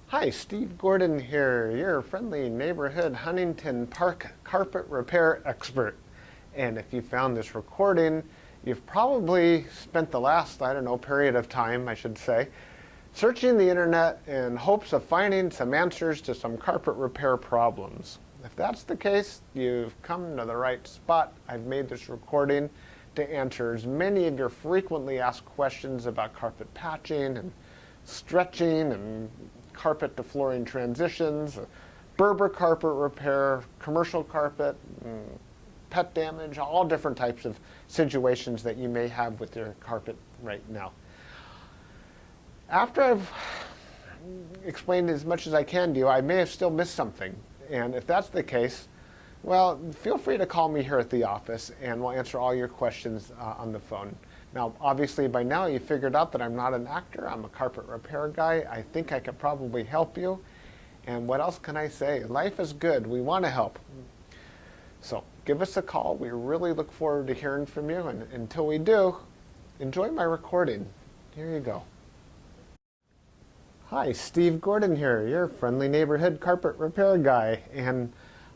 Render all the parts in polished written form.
Hi, Steve Gordon here, your friendly neighborhood Huntington Park carpet repair expert. And if you found this recording, you've probably spent the last, period of time, I should say, searching the internet in hopes of finding some answers to some carpet repair problems. If that's the case, you've come to the right spot. I've made this recording to answer as many of your frequently asked questions about carpet patching and stretching and carpet to flooring transitions, Berber carpet repair, commercial carpet, pet damage, all different types of situations that you may have with your carpet right now. After I've explained as much as I can to you, I may have still missed something. And if that's the case, well, feel free to call me here at the office and we'll answer all your questions on the phone. Now, obviously, by now you figured out that I'm not an actor. I'm a carpet repair guy. I think I could probably help you. And what else can I say? Life is good. We want to help. So give us a call. We really look forward to hearing from you. And until we do, enjoy my recording. Here you go. Hi, Steve Gordon here, your friendly neighborhood carpet repair guy. And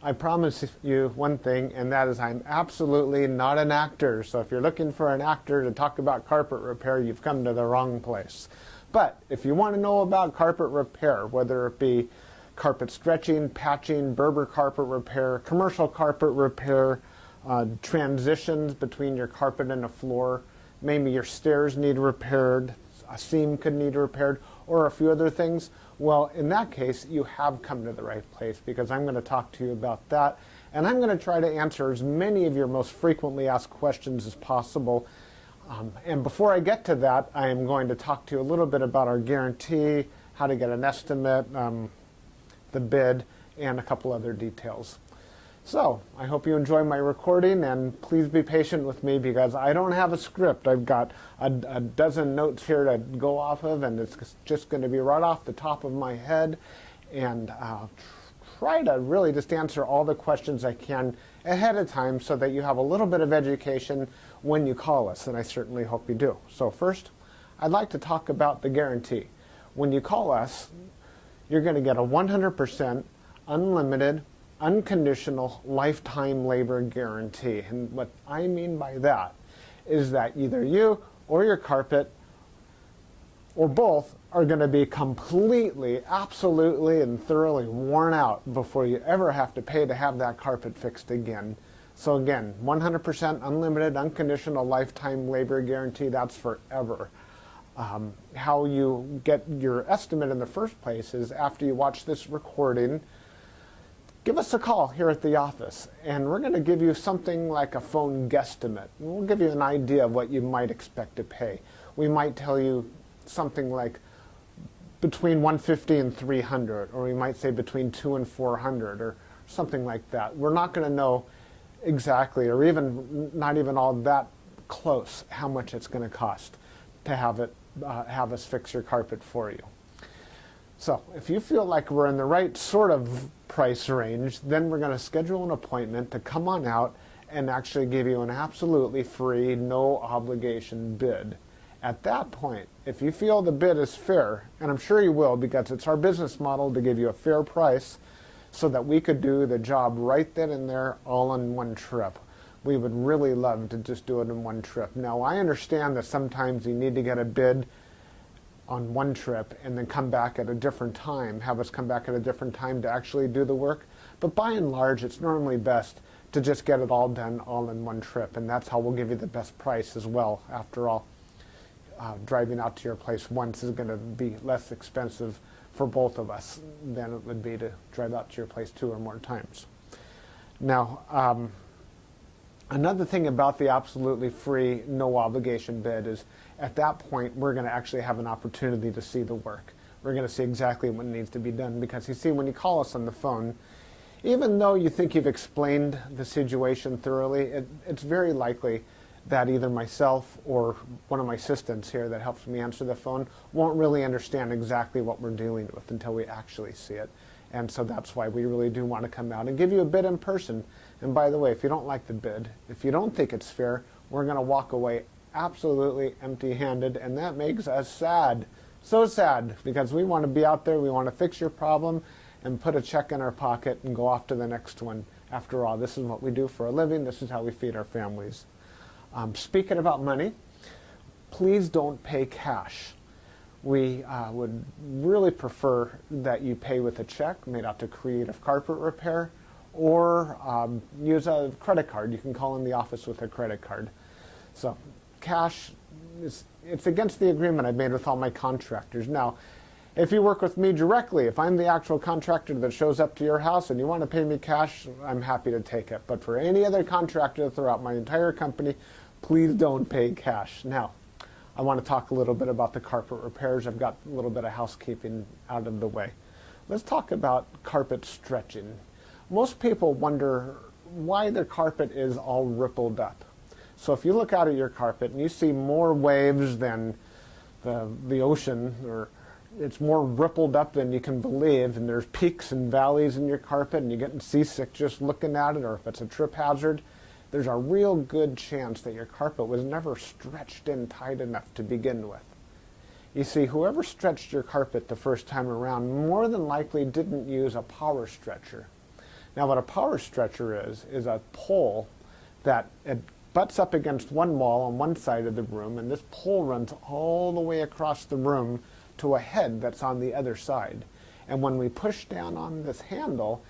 I promise you one thing, and that is I'm absolutely not an actor. So if you're looking for an actor to talk about carpet repair, you've come to the wrong place. But if you want to know about carpet repair, whether it be carpet stretching, patching, Berber carpet repair, commercial carpet repair, transitions between your carpet and a floor, maybe your stairs need repaired, a seam could need repaired, or a few other things, well, in that case, you have come to the right place because I'm going to talk to you about that. And I'm going to try to answer as many of your most frequently asked questions as possible. And before I get to that, I am going to talk to you a little bit about our guarantee, how to get an estimate, the bid, and a couple other details. So, I hope you enjoy my recording, and please be patient with me because I don't have a script. I've got a dozen notes here to go off of, and it's just going to be right off the top of my head. And I'll try to really just answer all the questions I can ahead of time so that you have a little bit of education when you call us, and I certainly hope you do. So first, I'd like to talk about the guarantee. When you call us, you're going to get a 100% unlimited unconditional lifetime labor guarantee. And what I mean by that is that either you or your carpet or both are going to be completely, absolutely, and thoroughly worn out before you ever have to pay to have that carpet fixed again. So again, 100% unlimited unconditional lifetime labor guarantee, that's forever. How you get your estimate in the first place is after you watch this recording, give us a call here at the office, and we're going to give you something like a phone guesstimate. We'll give you an idea of what you might expect to pay. We might tell you something like between $150 and $300, or we might say between $200 and $400, or something like that. We're not going to know exactly, or even not even all that close, how much it's going to cost to have us fix your carpet for you. So if you feel like we're in the right sort of price range, then we're going to schedule an appointment to come on out and actually give you an absolutely free, no obligation bid. At that point, if you feel the bid is fair, and I'm sure you will because it's our business model to give you a fair price so that we could do the job right then and there all in one trip. We would really love to just do it in one trip. Now, I understand that sometimes you need to get a bid on one trip and then come back at a different time, have us come back at a different time to actually do the work. But by and large, it's normally best to just get it all done all in one trip, and that's how we'll give you the best price as well. After all, driving out to your place once is going to be less expensive for both of us than it would be to drive out to your place 2 or more times. Now, another thing about the absolutely free, no obligation bid is at that point, we're going to actually have an opportunity to see the work. We're going to see exactly what needs to be done because you see, when you call us on the phone, even though you think you've explained the situation thoroughly, it's very likely that either myself or one of my assistants here that helps me answer the phone won't really understand exactly what we're dealing with until we actually see it. And so that's why we really do want to come out and give you a bid in person. And by the way, if you don't like the bid, if you don't think it's fair, we're going to walk away absolutely empty-handed, and that makes us sad. So sad, because we want to be out there, we want to fix your problem and put a check in our pocket and go off to the next one. After all, this is what we do for a living. This is how we feed our families. Speaking about money, please don't pay cash. We would really prefer that you pay with a check made out to Creative Carpet Repair, or use a credit card. You can call in the office with a credit card. So cash, it's against the agreement I've made with all my contractors. Now, if you work with me directly, if I'm the actual contractor that shows up to your house and you want to pay me cash, I'm happy to take it. But for any other contractor throughout my entire company, please don't pay cash. Now, I want to talk a little bit about the carpet repairs. I've got a little bit of housekeeping out of the way. Let's talk about carpet stretching. Most people wonder why their carpet is all rippled up. So if you look out at your carpet and you see more waves than the ocean, or it's more rippled up than you can believe, and there's peaks and valleys in your carpet and you're getting seasick just looking at it, or if it's a trip hazard, there's a real good chance that your carpet was never stretched in tight enough to begin with. You see, whoever stretched your carpet the first time around more than likely didn't use a power stretcher. Now, what a power stretcher is a pole that it butts up against one wall on one side of the room, and this pole runs all the way across the room to a head that's on the other side. And when we push down on this handle,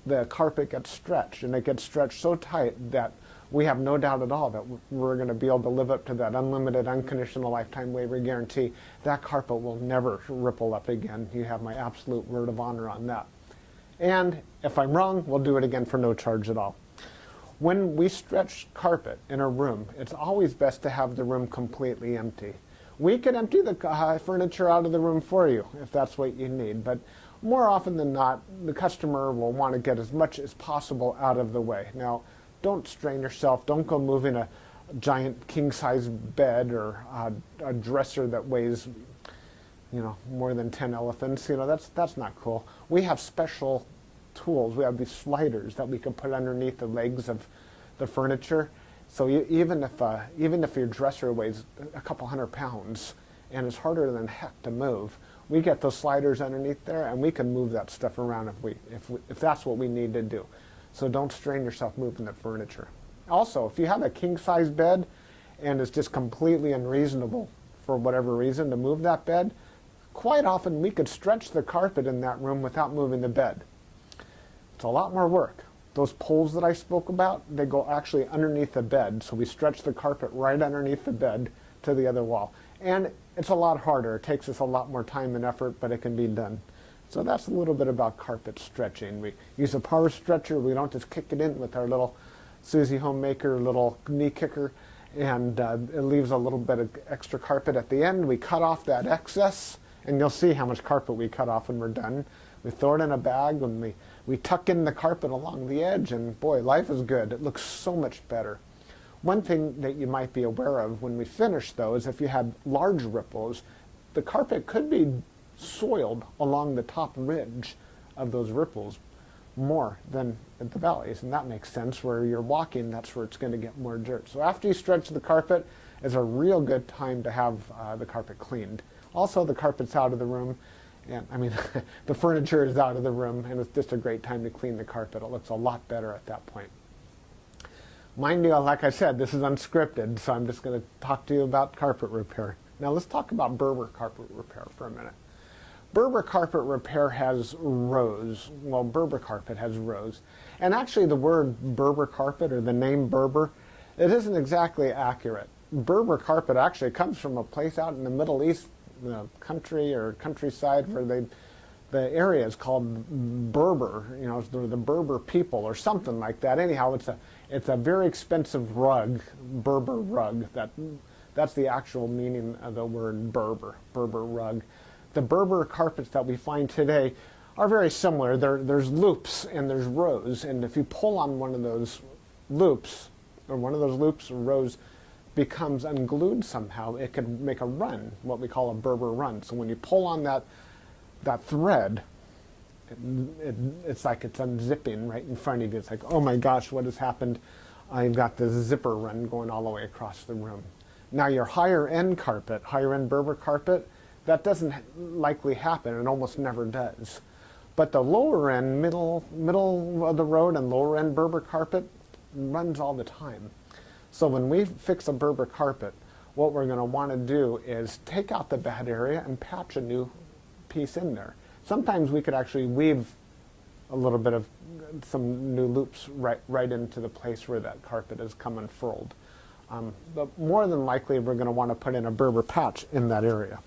the carpet gets stretched, and it gets stretched so tight that we have no doubt at all that we're going to be able to live up to that unlimited, unconditional lifetime waiver guarantee. That carpet will never ripple up again. You have my absolute word of honor on that. And if I'm wrong, we'll do it again for no charge at all. When we stretch carpet in a room, it's always best to have the room completely empty. We could empty the furniture out of the room for you if that's what you need, but more often than not, the customer will want to get as much as possible out of the way. Now, don't strain yourself. Don't go moving a giant king-size bed or a dresser that weighs, more than 10 elephants. That's not cool. We have special tools. We have these sliders that we can put underneath the legs of the furniture. So even if your dresser weighs a couple hundred pounds and is harder than heck to move, we get those sliders underneath there, and we can move that stuff around if that's what we need to do. So don't strain yourself moving the furniture. Also, if you have a king-size bed and it's just completely unreasonable for whatever reason to move that bed, quite often we could stretch the carpet in that room without moving the bed. It's a lot more work. Those poles that I spoke about, they go actually underneath the bed, so we stretch the carpet right underneath the bed to the other wall. And it's a lot harder. It takes us a lot more time and effort, but it can be done. So that's a little bit about carpet stretching. We use a power stretcher. We don't just kick it in with our little Susie Homemaker little knee kicker, and it leaves a little bit of extra carpet at the end. We cut off that excess, and you'll see how much carpet we cut off when we're done. We throw it in a bag, and we tuck in the carpet along the edge, and boy, life is good. It looks so much better. One thing that you might be aware of when we finish, though, is if you had large ripples, the carpet could be soiled along the top ridge of those ripples more than at the valleys, and that makes sense. Where you're walking, that's where it's going to get more dirt. So after you stretch the carpet is a real good time to have the carpet cleaned. Also, the carpet's out of the room, and the furniture is out of the room, and it's just a great time to clean the carpet. It looks a lot better at that point. Mind you, like I said, this is unscripted, so I'm just going to talk to you about carpet repair. Now let's talk about Berber carpet repair for a minute. Berber carpet repair has rows. Well, Berber carpet has rows. And actually the word Berber carpet, or the name Berber, it isn't exactly accurate. Berber carpet actually comes from a place out in the Middle East, country or countryside, where the area is called Berber, the Berber people or something like that. Anyhow, it's a very expensive rug, Berber rug. That's the actual meaning of the word Berber rug. The Berber carpets that we find today are very similar. There's loops and there's rows, and if you pull on one of those loops, or rows becomes unglued somehow, it could make a run, what we call a Berber run. So when you pull on that thread, it's like it's unzipping right in front of you. It's like, oh my gosh, what has happened? I've got this zipper run going all the way across the room. Now your higher end Berber carpet, that doesn't likely happen. It almost never does. But the lower end, middle of the road and lower end Berber carpet runs all the time. So when we fix a Berber carpet, what we're going to want to do is take out the bad area and patch a new piece in there. Sometimes we could actually weave a little bit of some new loops right into the place where that carpet is come unfurled. But more than likely, we're going to want to put in a Berber patch in that area.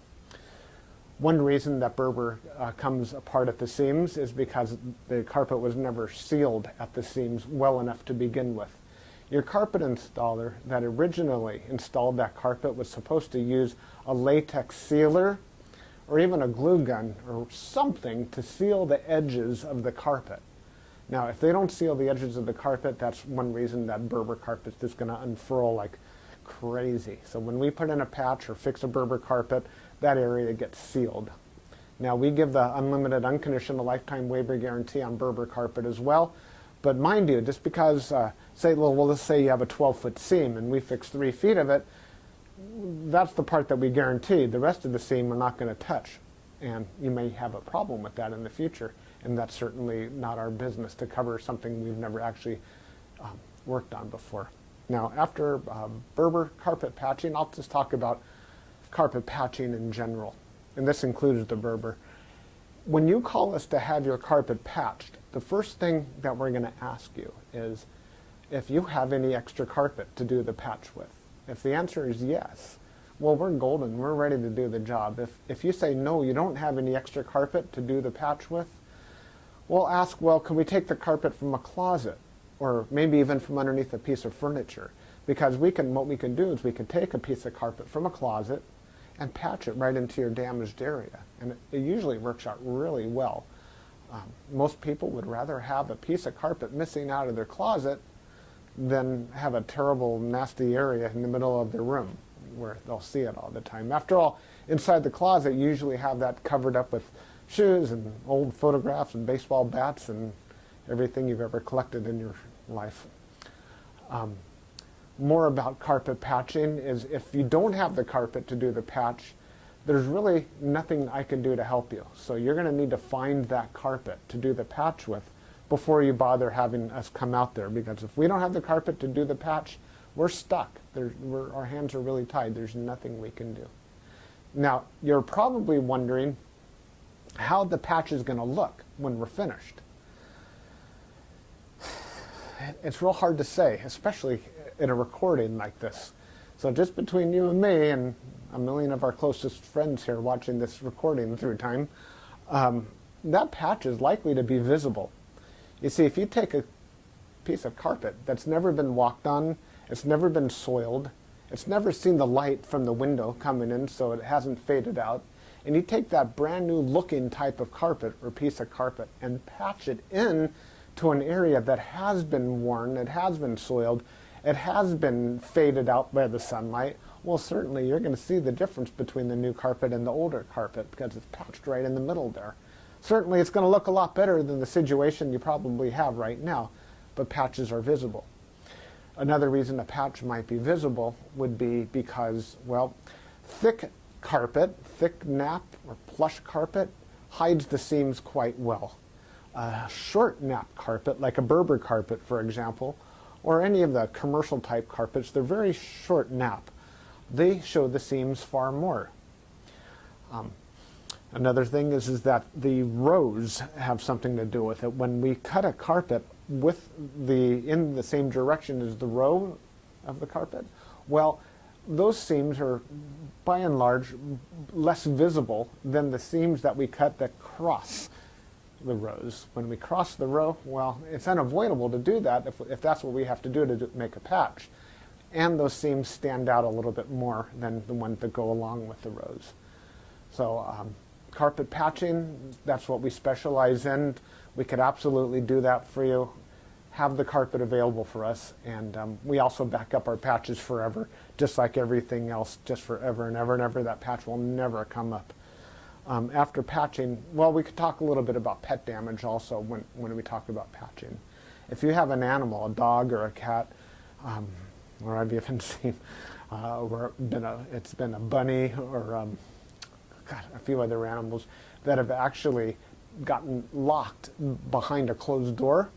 One reason that Berber comes apart at the seams is because the carpet was never sealed at the seams well enough to begin with. Your carpet installer that originally installed that carpet was supposed to use a latex sealer or even a glue gun or something to seal the edges of the carpet. Now, if they don't seal the edges of the carpet, that's one reason that Berber carpet is just going to unfurl like crazy. So when we put in a patch or fix a Berber carpet, that area gets sealed. Now, we give the unlimited, unconditional lifetime waiver guarantee on Berber carpet as well. But mind you, just because, let's say you have a 12-foot seam and we fix 3 feet of it, that's the part that we guarantee. The rest of the seam we're not going to touch. And you may have a problem with that in the future. And that's certainly not our business to cover something we've never actually worked on before. Now, after Berber carpet patching, I'll just talk about carpet patching in general. And this includes the Berber. When you call us to have your carpet patched, the first thing that we're going to ask you is if you have any extra carpet to do the patch with. If the answer is yes, well, we're golden. We're ready to do the job. If you say no, you don't have any extra carpet to do the patch with, we'll ask, well, can we take the carpet from a closet or maybe even from underneath a piece of furniture? Because what we can do is we can take a piece of carpet from a closet and patch it right into your damaged area. And it usually works out really well. Most people would rather have a piece of carpet missing out of their closet than have a terrible, nasty area in the middle of their room where they'll see it all the time. After all, inside the closet, you usually have that covered up with shoes and old photographs and baseball bats and everything you've ever collected in your life. More about carpet patching is if you don't have the carpet to do the patch, there's really nothing I can do to help you. So you're going to need to find that carpet to do the patch with before you bother having us come out there, because if we don't have the carpet to do the patch, we're stuck. Our hands are really tied. There's nothing we can do. Now, you're probably wondering how the patch is going to look when we're finished. It's real hard to say, especially in a recording like this. So just between you and me and a million of our closest friends here watching this recording through time, that patch is likely to be visible. You see, if you take a piece of carpet that's never been walked on, it's never been soiled, it's never seen the light from the window coming in so it hasn't faded out, and you take that brand new looking type of carpet or piece of carpet and patch it in to an area that has been worn, it has been soiled, it has been faded out by the sunlight, well, certainly you're going to see the difference between the new carpet and the older carpet because it's patched right in the middle there. Certainly it's going to look a lot better than the situation you probably have right now, but patches are visible. Another reason a patch might be visible would be because, well, thick carpet, thick nap or plush carpet hides the seams quite well. Short nap carpet, like a Berber carpet, for example, or any of the commercial type carpets, they're very short nap. They show the seams far more. Another thing is that the rows have something to do with it. When we cut a carpet in the same direction as the row of the carpet, well, those seams are by and large less visible than the seams that we cut that cross the rows. When we cross the row, well, it's unavoidable to do that if that's what we have to do to make a patch. And those seams stand out a little bit more than the ones that go along with the rows. So carpet patching, that's what we specialize in. We could absolutely do that for you. Have the carpet available for us, and we also back up our patches forever, just like everything else, just forever and ever and ever. That patch will never come up. After patching, well, we could talk a little bit about pet damage also when we talk about patching. If you have an animal, a dog or a cat, or I've even seen where it's been a bunny or God, a few other animals that have actually gotten locked behind a closed door.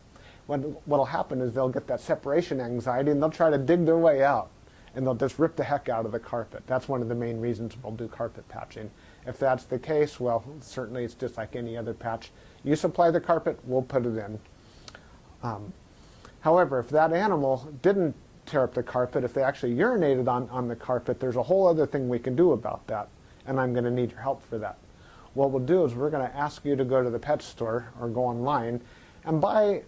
What'll happen is they'll get that separation anxiety and they'll try to dig their way out, and they'll just rip the heck out of the carpet. That's one of the main reasons we'll do carpet patching. If that's the case, well, certainly it's just like any other patch. You supply the carpet, we'll put it in. However, if that animal didn't tear up the carpet, if they actually urinated on the carpet, there's a whole other thing we can do about that, and I'm going to need your help for that. What we'll do is we're going to ask you to go to the pet store or go online and buy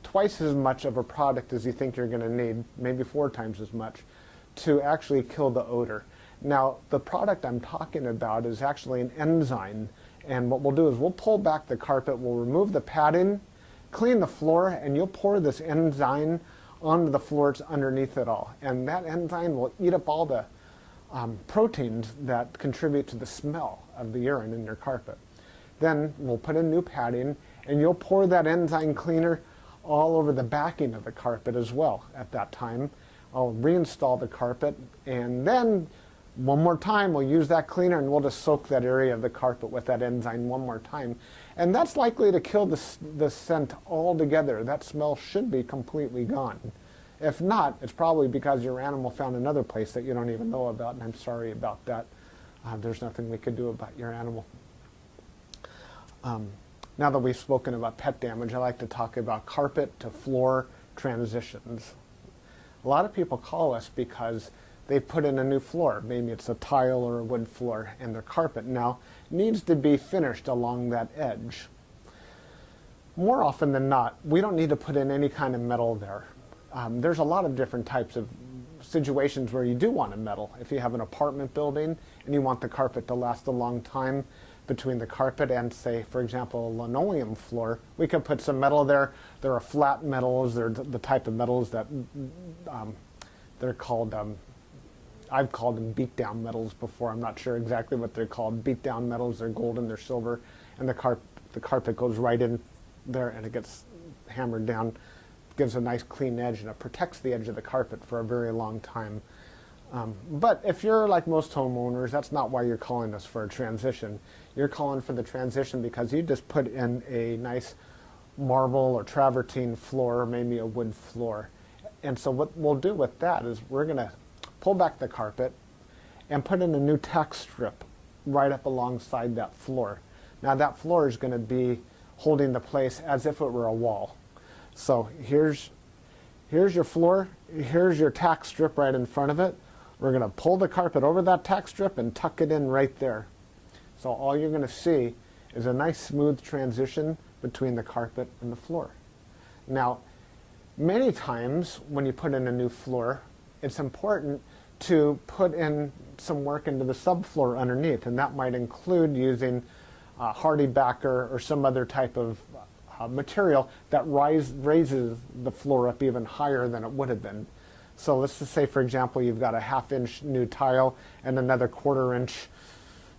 twice as much of a product as you think you're going to need, maybe 4 times as much, to actually kill the odor. Now, the product I'm talking about is actually an enzyme, and what we'll do is we'll pull back the carpet, we'll remove the padding, clean the floor, and you'll pour this enzyme onto the floors underneath it all. And that enzyme will eat up all the proteins that contribute to the smell of the urine in your carpet. Then we'll put in new padding, and you'll pour that enzyme cleaner all over the backing of the carpet as well at that time. I'll reinstall the carpet, and then one more time we'll use that cleaner and we'll just soak that area of the carpet with that enzyme one more time. And that's likely to kill the scent altogether. That smell should be completely gone. If not, it's probably because your animal found another place that you don't even know about, and I'm sorry about that. There's nothing we could do about your animal. Now that we've spoken about pet damage, I like to talk about carpet to floor transitions. A lot of people call us because they've put in a new floor. Maybe it's a tile or a wood floor, and their carpet now needs to be finished along that edge. More often than not, we don't need to put in any kind of metal there. There's a lot of different types of situations where you do want a metal. If you have an apartment building and you want the carpet to last a long time, between the carpet and, say, for example, a linoleum floor, we could put some metal there. There are flat metals. They're the type of metals that they're called, I've called them beat-down metals before. I'm not sure exactly what they're called. Beat-down metals, they're golden, they're silver, and the carpet goes right in there and it gets hammered down, gives a nice clean edge, and it protects the edge of the carpet for a very long time. But if you're like most homeowners, that's not why you're calling us for a transition. You're calling for the transition because you just put in a nice marble or travertine floor, or maybe a wood floor. And so what we'll do with that is we're going to pull back the carpet and put in a new tack strip right up alongside that floor. Now that floor is going to be holding the place as if it were a wall. So here's your floor, here's your tack strip right in front of it. We're going to pull the carpet over that tack strip and tuck it in right there. So all you're going to see is a nice smooth transition between the carpet and the floor. Now, many times when you put in a new floor, it's important to put in some work into the subfloor underneath, and that might include using hardy backer or some other type of material that raises the floor up even higher than it would have been. So let's just say, for example, you've got a 1/2 inch new tile and another 1/4 inch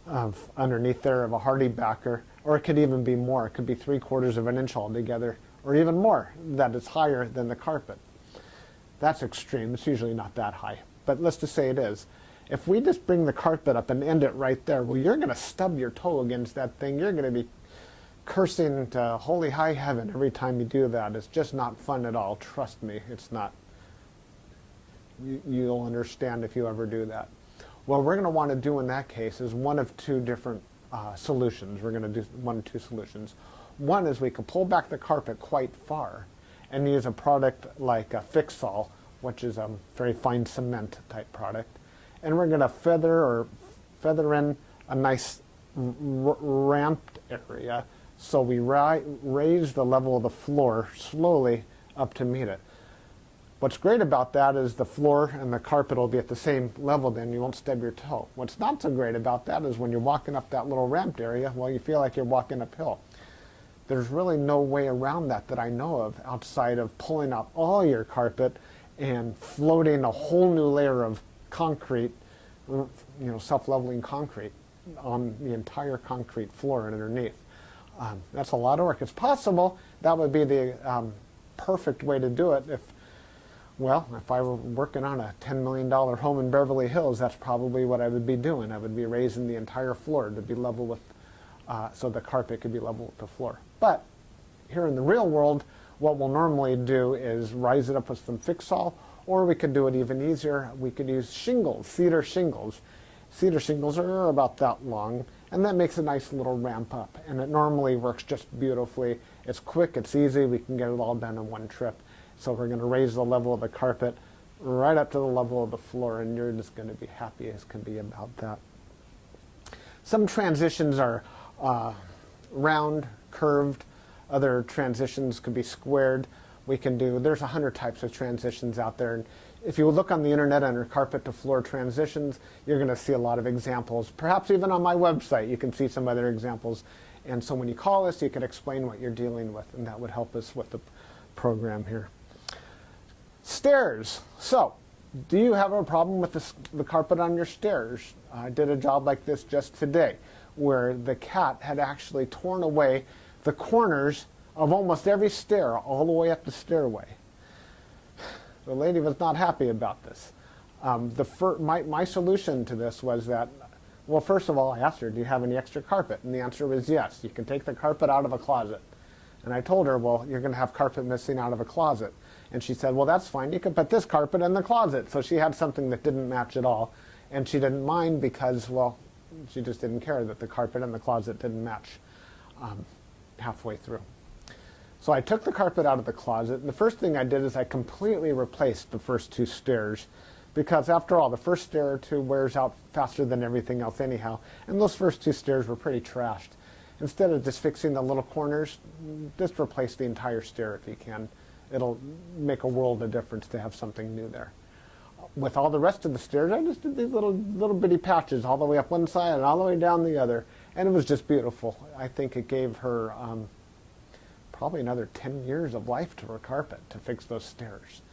of underneath there of a hardy backer, or it could even be more. It could be 3/4 of an inch altogether, or even more, that is higher than the carpet. That's extreme. It's usually not that high, but let's just say it is. If we just bring the carpet up and end it right there, well, you're going to stub your toe against that thing. You're going to be cursing to holy high heaven every time you do that. It's just not fun at all. Trust me, it's not. You'll understand if you ever do that. What we're going to want to do in that case is one of 2 different solutions. We're going to do 1 of 2 solutions. One is we can pull back the carpet quite far and use a product like a Fix-All, which is a very fine cement type product. And we're going to feather in a nice ramped area, so we raise the level of the floor slowly up to meet it. What's great about that is the floor and the carpet will be at the same level, then you won't stub your toe. What's not so great about that is when you're walking up that little ramped area, well, you feel like you're walking uphill. There's really no way around that I know of outside of pulling out all your carpet and floating a whole new layer of concrete, self-leveling concrete on the entire concrete floor underneath. That's a lot of work. It's possible. That would be the perfect way to do it if Well, if I were working on a $10 million home in Beverly Hills, that's probably what I would be doing. I would be raising the entire floor to be level with, so the carpet could be level with the floor. But here in the real world, what we'll normally do is rise it up with some fixall, or we could do it even easier. We could use shingles, cedar shingles. Cedar shingles are about that long, and that makes a nice little ramp up. And it normally works just beautifully. It's quick, it's easy, we can get it all done in one trip. So we're going to raise the level of the carpet right up to the level of the floor, and you're just going to be happy as can be about that. Some transitions are round, curved. Other transitions could be squared. There's 100 types of transitions out there. And if you look on the internet under carpet to floor transitions, you're going to see a lot of examples. Perhaps even on my website, you can see some other examples. And so when you call us, you can explain what you're dealing with, and that would help us with the program here. Stairs. So, do you have a problem with the carpet on your stairs? I did a job like this just today, where the cat had actually torn away the corners of almost every stair all the way up the stairway. The lady was not happy about this. My solution to this was that, well, first of all, I asked her, do you have any extra carpet? And the answer was yes. You can take the carpet out of a closet. And I told her, well, you're going to have carpet missing out of a closet. And she said, well, that's fine. You can put this carpet in the closet. So she had something that didn't match at all. And she didn't mind because, well, she just didn't care that the carpet in the closet didn't match halfway through. So I took the carpet out of the closet, and the first thing I did is I completely replaced the first two stairs, because after all, the first stair or two wears out faster than everything else anyhow, and those first two stairs were pretty trashed. Instead of just fixing the little corners, just replace the entire stair if you can. It'll make a world of difference to have something new there. With all the rest of the stairs, I just did these little bitty patches all the way up one side and all the way down the other, and it was just beautiful. I think it gave her probably another 10 years of life to her carpet to fix those stairs.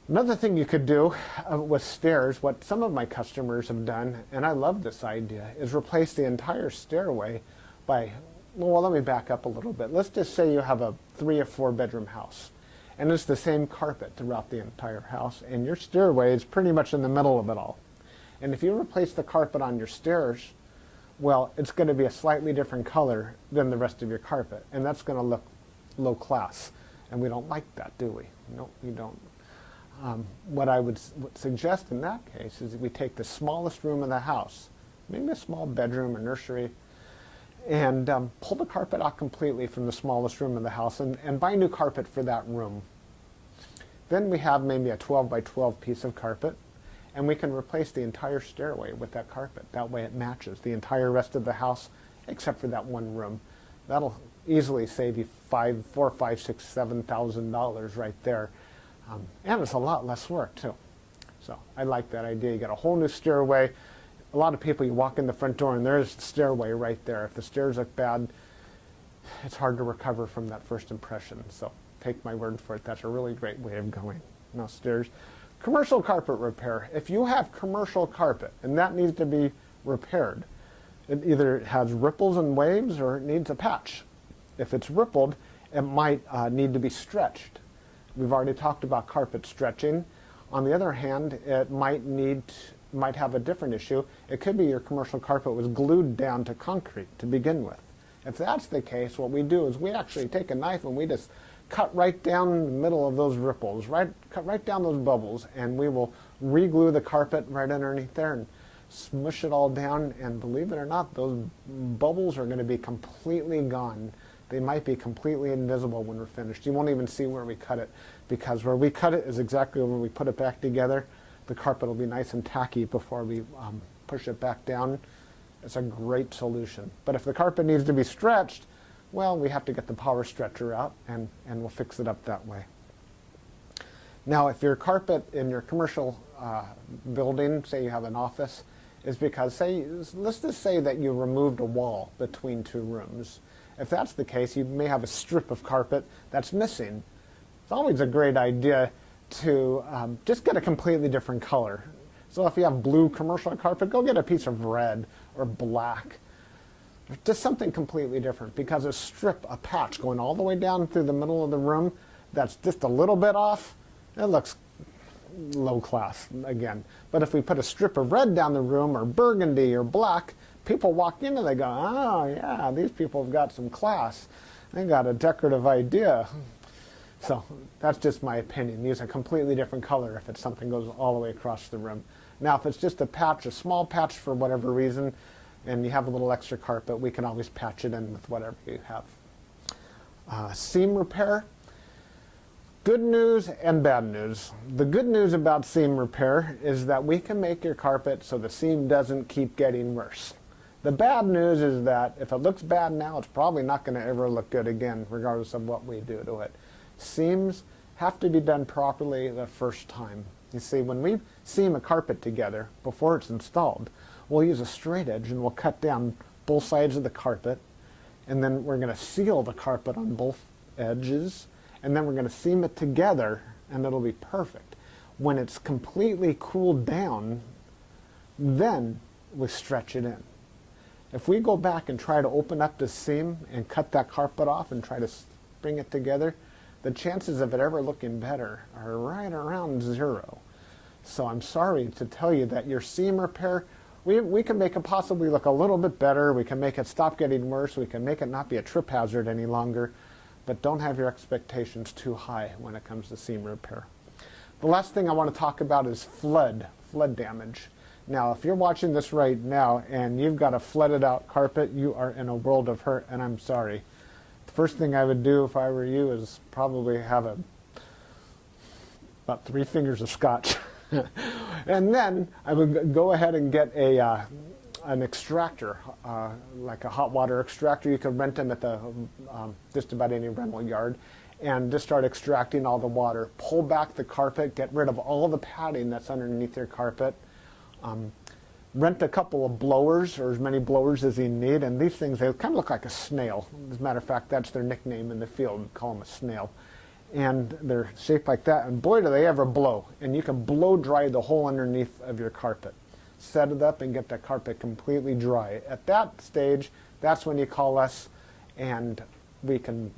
Another thing you could do with stairs, what some of my customers have done, and I love this idea, is replace the entire stairway by, well, let me back up a little bit. Let's just say you have a 3 or 4 bedroom house, and it's the same carpet throughout the entire house, and your stairway is pretty much in the middle of it all. And if you replace the carpet on your stairs, well, it's going to be a slightly different color than the rest of your carpet, and that's going to look low class, and we don't like that, do we? No, we don't. What I would suggest in that case is that we take the smallest room in the house, maybe a small bedroom or nursery, and pull the carpet out completely from the smallest room in the house and buy new carpet for that room. Then we have maybe a 12 by 12 piece of carpet, and we can replace the entire stairway with that carpet. That way it matches the entire rest of the house except for that one room. That'll easily save you $4,000, $5,000, $6,000, $7,000 right there. And it's a lot less work too. So I like that idea. You got a whole new stairway. A lot of people, you walk in the front door and there's the stairway right there. If the stairs look bad, it's hard to recover from that first impression. So take my word for it. That's a really great way of going. Now stairs. Commercial carpet repair. If you have commercial carpet and that needs to be repaired, it either has ripples and waves or it needs a patch. If it's rippled, it might need to be stretched. We've already talked about carpet stretching. On the other hand, it might have a different issue. It could be your commercial carpet was glued down to concrete to begin with. If that's the case, what we do is we actually take a knife and we just cut right down the middle of those ripples, cut right down those bubbles, and we will re-glue the carpet right underneath there and smush it all down, and believe it or not, those bubbles are going to be completely gone. They might be completely invisible when we're finished. You won't even see where we cut it, because where we cut it is exactly when we put it back together. The carpet will be nice and tacky before we push it back down. It's a great solution. But if the carpet needs to be stretched, well, we have to get the power stretcher out, and we'll fix it up that way. Now, if your carpet in your commercial building, say you have an office, is because, let's just say that you removed a wall between two rooms. If that's the case, you may have a strip of carpet that's missing. It's always a great idea to just get a completely different color. So if you have blue commercial carpet, go get a piece of red or black. Just something completely different, because a strip, a patch going all the way down through the middle of the room that's just a little bit off It looks low class again. But if we put a strip of red down the room, or burgundy or black, people walk in and they go, oh yeah, these people have got some class. They got a decorative idea. So that's just my opinion. Use a completely different color if it's something goes all the way across the room. Now if it's just a patch, a small patch for whatever reason, and you have a little extra carpet, we can always patch it in with whatever you have. Seam repair. Good news and bad news. The good news about seam repair is that we can make your carpet so the seam doesn't keep getting worse. The bad news is that if it looks bad now, it's probably not going to ever look good again, regardless of what we do to it. Seams have to be done properly the first time. You see, when we seam a carpet together before it's installed, we'll use a straight edge and we'll cut down both sides of the carpet, and then we're going to seal the carpet on both edges, and then we're going to seam it together, and it'll be perfect. When it's completely cooled down, then we stretch it in. If we go back and try to open up the seam and cut that carpet off and try to bring it together, the chances of it ever looking better are right around 0. So I'm sorry to tell you that your seam repair, we can make it possibly look a little bit better. We can make it stop getting worse. We can make it not be a trip hazard any longer. But don't have your expectations too high when it comes to seam repair. The last thing I want to talk about is flood damage. Now, if you're watching this right now and you've got a flooded out carpet, you are in a world of hurt, and I'm sorry. The first thing I would do if I were you is probably have about 3 fingers of scotch. And then I would go ahead and get an extractor, like a hot water extractor. You can rent them at the just about any rental yard, and just start extracting all the water. Pull back the carpet, get rid of all the padding that's underneath your carpet. Rent a couple of blowers, or as many blowers as you need, and these things, they kind of look like a snail. As a matter of fact, that's their nickname in the field. We call them a snail. And they're shaped like that, and boy do they ever blow. And you can blow dry the whole underneath of your carpet. Set it up and get that carpet completely dry. At that stage, that's when you call us, and we can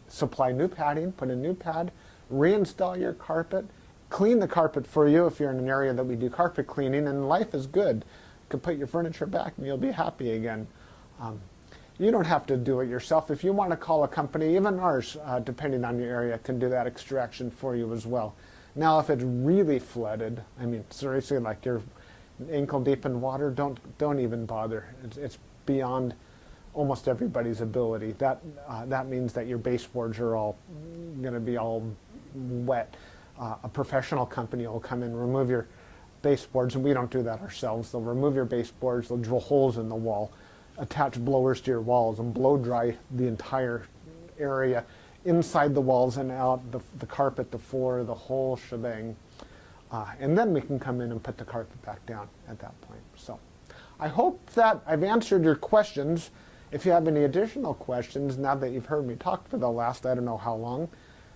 supply new padding, put a new pad, reinstall your carpet, clean the carpet for you if you're in an area that we do carpet cleaning, and life is good. You can put your furniture back and you'll be happy again. You don't have to do it yourself. If you want to call a company, even ours, depending on your area, can do that extraction for you as well. Now, if it's really flooded, I mean, seriously, like you're ankle deep in water, don't even bother. It's beyond almost everybody's ability. That means that your baseboards are all going to be all wet. A professional company will come in, remove your baseboards, and we don't do that ourselves. They'll remove your baseboards, they'll drill holes in the wall, attach blowers to your walls, and blow dry the entire area, inside the walls and out, the carpet, the floor, the whole shebang. And then we can come in and put the carpet back down at that point. So I hope that I've answered your questions. If you have any additional questions, now that you've heard me talk for the last, I don't know how long,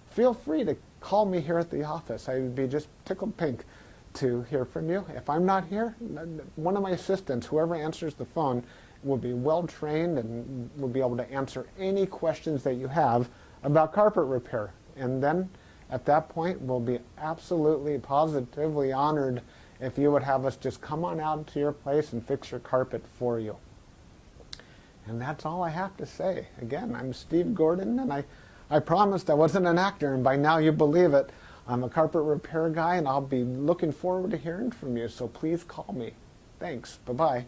feel free to call me here at the office. I would be just tickled pink to hear from you. If I'm not here, one of my assistants, whoever answers the phone, will be well trained and will be able to answer any questions that you have about carpet repair. And then at that point, we'll be absolutely positively honored if you would have us just come on out to your place and fix your carpet for you. And that's all I have to say. Again, I'm Steve Gordon, and I promised I wasn't an actor, and by now you believe it. I'm a carpet repair guy, and I'll be looking forward to hearing from you, so please call me. Thanks. Bye-bye.